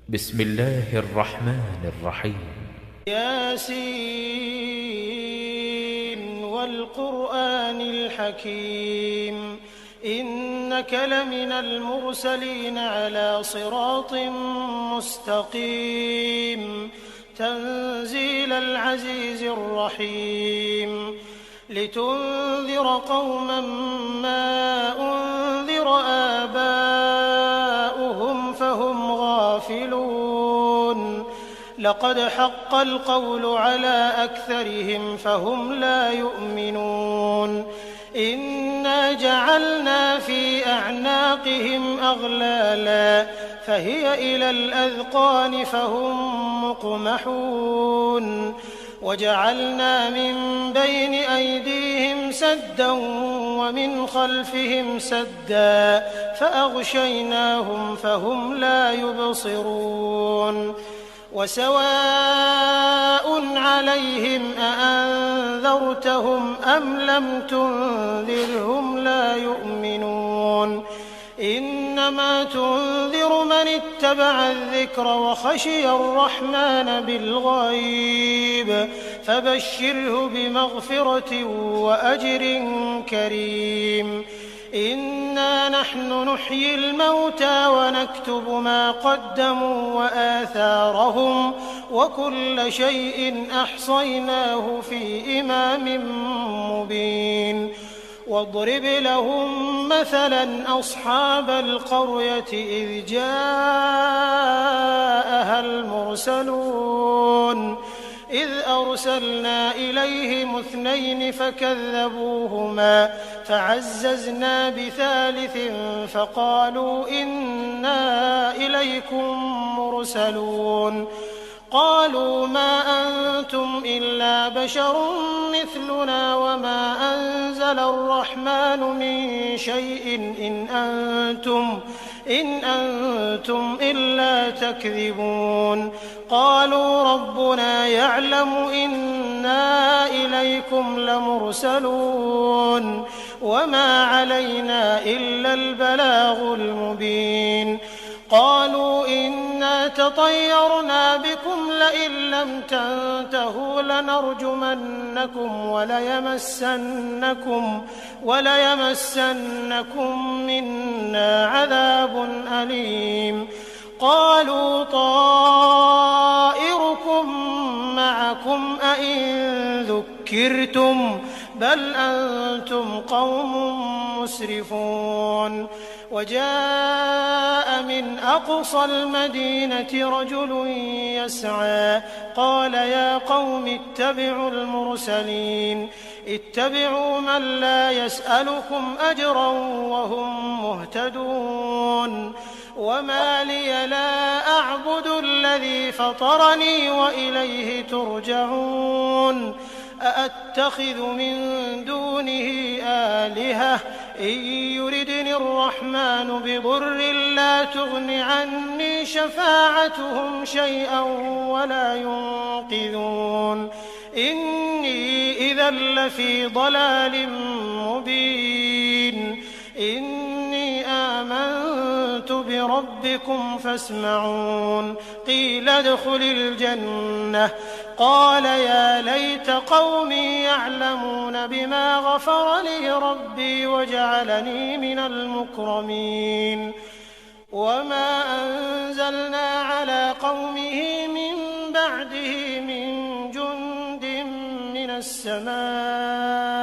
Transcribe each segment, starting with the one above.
بسم الله الرحمن الرحيم. ياسين والقرآن الحكيم إنك لمن المرسلين على صراط مستقيم تنزيل العزيز الرحيم لتنذر قوما ما أنذر آباؤهم فهم غافلون لقد حق القول على أكثرهم فهم لا يؤمنون إنا جعلنا في أعناقهم أغلالا فهي إلى الأذقان فهم مقمحون وجعلنا من بين أيديهم سدا ومن خلفهم سدا فأغشيناهم فهم لا يبصرون وسواء عليهم أأنذرتهم أم لم تنذرهم لا يؤمنون إنما تنذر من اتبع الذكر وخشي الرحمن بالغيب فبشره بمغفرة وأجر كريم إنا نحن نحيي الموتى ونكتب ما قدموا وآثارهم وكل شيء أحصيناه في إمام مبين واضرب لهم مثلا أصحاب القرية إذ جاءها المرسلون إذ أرسلنا إليهم 2 فكذبوهما فعززنا بثالث فقالوا إنا إليكم مرسلون قالوا ما أنتم إلا بشر مثلنا وما أنزل الرحمن من شيء إن أنتم إلا تكذبون قالوا ربنا يعلم إنا إليكم لمرسلون وما علينا إلا البلاغ المبين قالوا إنا تطيرنا بكم لئن لم تنتهوا لنرجمنكم وليمسنكم منا عذاب أليم قالوا طائركم معكم أئن ذكرتم بل أنتم قوم مسرفون وجاء من أقصى المدينة رجل يسعى قال يا قوم اتبعوا المرسلين اتبعوا من لا يسألكم أجرا وهم مهتدون وما لي لا أعبد الذي فطرني وإليه ترجعون أأتخذ من دونه آلهة إن يردني الرحمن بضر لا تغن عني شفاعتهم شيئا ولا ينقذون إني إذا لفي ضلال مبين إني آمنت بربكم فاسمعون قيل ادخل الجنة قال يا ليت قومي يعلمون بما غفر لي ربي وجعلني من المكرمين وما أنزلنا على قومه من بعده من جند من السماء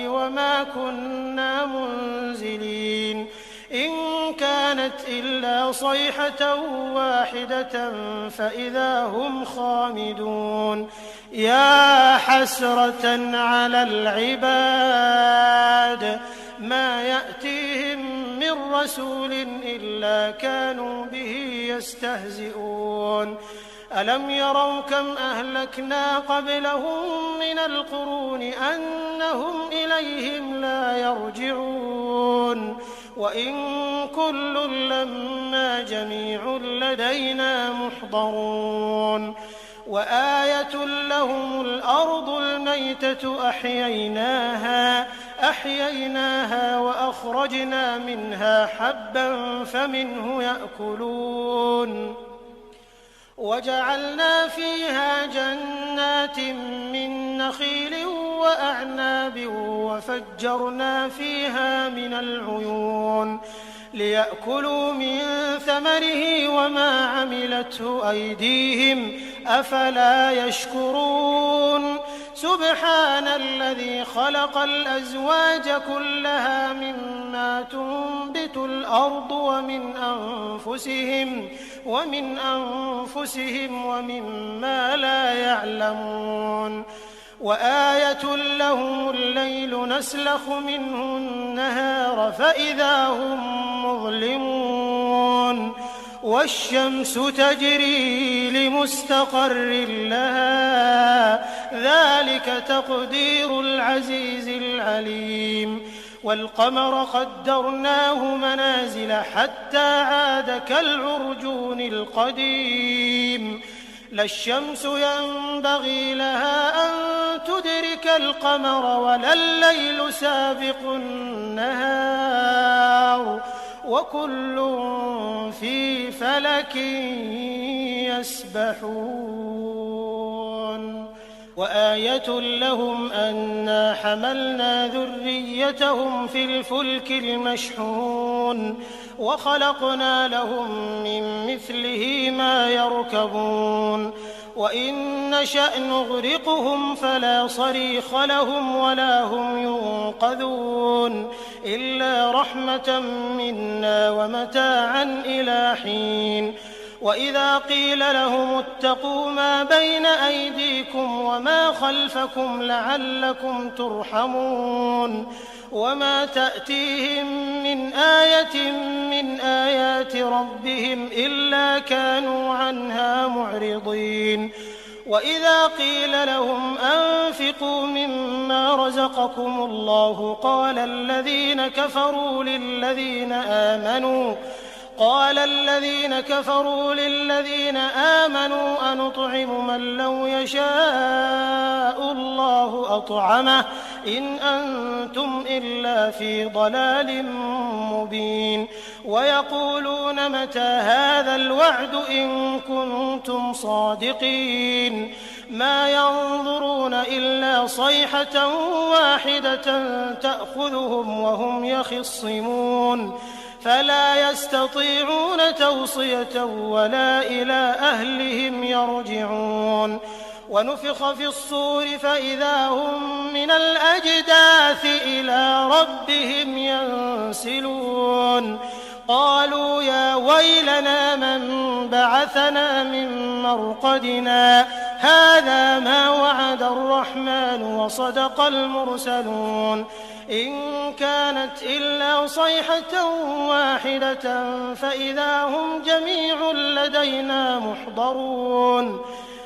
وما كنا منزلين إن كانت إلا صيحة واحدة فإذا هم خامدون يا حسرة على العباد ما يأتيهم من رسول إلا كانوا به يستهزئون ألم يروا كم أهلكنا قبلهم من القرون أنهم إليهم لا يرجعون وإن كل لما جميع لدينا محضرون وآية لهم الأرض الميتة أحييناها أحييناها وأخرجنا منها حبا فمنه يأكلون وجعلنا فيها جنات من نخيل وأعناب وفجرنا فيها من العيون ليأكلوا من ثمره وما عملته أيديهم أفلا يشكرون سبحان الذي خلق الأزواج كلها مما تنبت الأرض ومن أنفسهم ومما لا يعلمون وآية لهم الليل نسلخ منه النهار فإذا هم مظلمون والشمس تجري لمستقر لها ذلك تقدير العزيز العليم والقمر قدرناه منازل حتى عاد كالعرجون القديم لا الشمس ينبغي لها أن تدرك القمر ولا الليل سابق النهار وكل في فلك يسبحون وآية لهم أنا حملنا ذريتهم في الفلك المشحون وخلقنا لهم من مثله ما يركبون وإن نشأ نغرقهم فلا صريخ لهم ولا هم ينقذون إلا رحمة منا ومتاعا إلى حين وإذا قيل لهم اتقوا ما بين أيديكم وما خلفكم لعلكم ترحمون وما تأتيهم من آية من آيات ربهم إلا كانوا عنها معرضين وإذا قيل لهم أنفقوا مما رزقكم الله قال الذين كفروا للذين آمنوا أنطعم من لو يشاء الله أطعمه إن أنتم إلا في ضلال مبين ويقولون متى هذا الوعد إن كنتم صادقين ما ينظرون إلا صيحة واحدة تأخذهم وهم يخصمون فلا يستطيعون توصية ولا إلى أهلهم يرجعون ونفخ في الصور فإذا هم من الأجداث إلى ربهم ينسلون قالوا يا ويلنا من بعثنا من مرقدنا هذا ما وعد الرحمن وصدق المرسلون إن كانت إلا صيحة واحدة فإذا هم جميع لدينا محضرون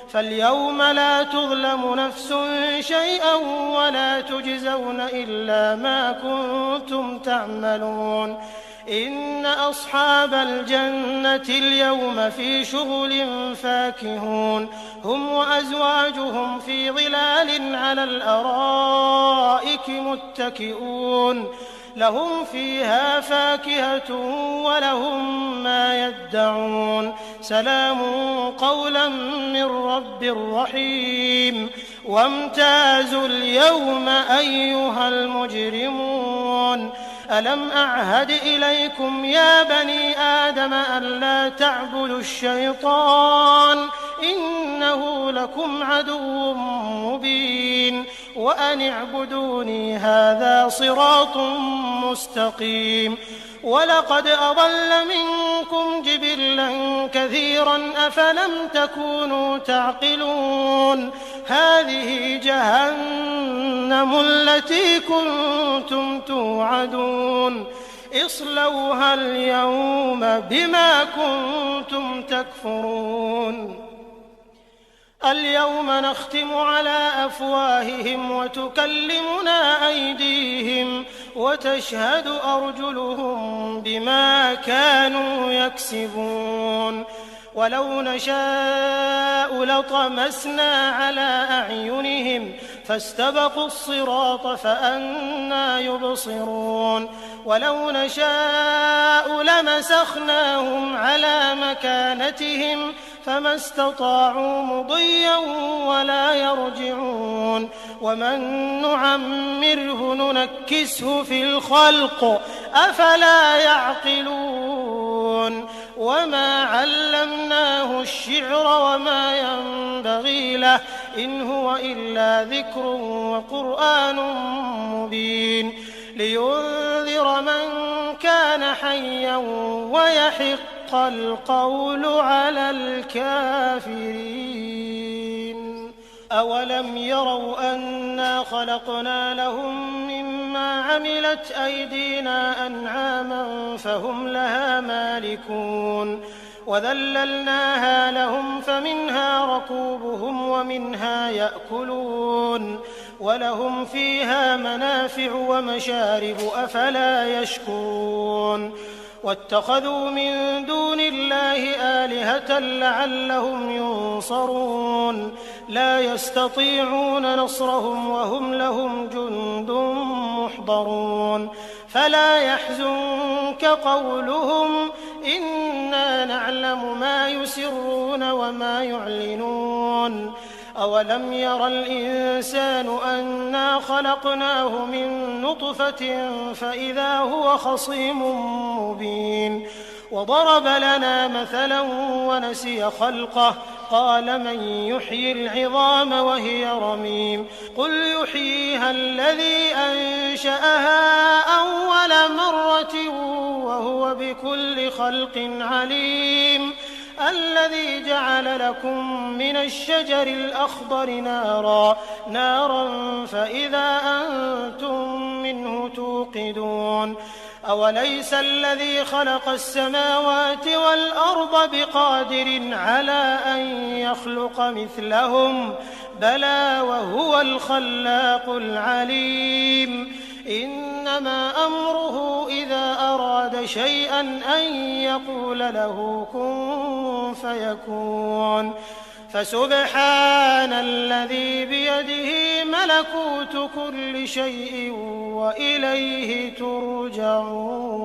فاليوم لا تظلم نفس شيئا ولا تجزون إلا ما كنتم تعملون إن أصحاب الجنة اليوم في شغل فاكهون هم وأزواجهم في ظلال على الأرائك متكئون لهم فيها فاكهة ولهم ما يدعون سلام قولا من رب رحيم وامتازوا اليوم أيها المجرمون ألم أعهد إليكم يا بني آدم ألا تعبدوا الشيطان إنه لكم عدو مبين وأن اعبدوني هذا صراط مستقيم ولقد أضل منكم جبلا كثيرا أفلم تكونوا تعقلون هذه جهنم التي كنتم توعدون اصلوها اليوم بما كنتم تكفرون اليوم نختم على أفواههم وتكلمنا أيديهم وتشهد أرجلهم بما كانوا يكسبون ولو نشاء لطمسنا على أعينهم فاستبقوا الصراط فأنى يبصرون ولو نشاء لمسخناهم على مكانتهم فما استطاعوا مضيا ولا يرجعون ومن نعمره ننكسه في الخلق أفلا يعقلون وما علمناه الشعر وما ينبغي له إن هو إلا ذكر وقرآن مبين لينذر من كان حيا ويحق القول على الكافرين أولم يروا أنا خلقنا لهم مما عملت أيدينا أنعاما فهم لها مالكون وذللناها لهم فمنها ركوبهم ومنها يأكلون ولهم فيها منافع ومشارب أفلا يشكرون واتخذوا من دون الله آلهة لعلهم ينصرون لا يستطيعون نصرهم وهم لهم جند محضرون فلا يحزنك قولهم إنا نعلم ما يسرون وما يعلنون أولم ير الإنسان أنا خلقناه من نطفة فإذا هو خصيم مبين وضرب لنا مثلا ونسي خلقه قال من يحيي العظام وهي رميم قل يحييها الذي أنشأها أول مرة وهو بكل خلق عليم الذي جعل لكم من الشجر الأخضر نارا فإذا أنتم منه توقدون أوليس الذي خلق السماوات والأرض بقادر على أن يخلق مثلهم بلى وهو الخلاق العليم إنما أمره إذا أراد شيئا أن يقول له كن فيكون فسبحان الذي بيده ملكوت كل شيء وإليه ترجعون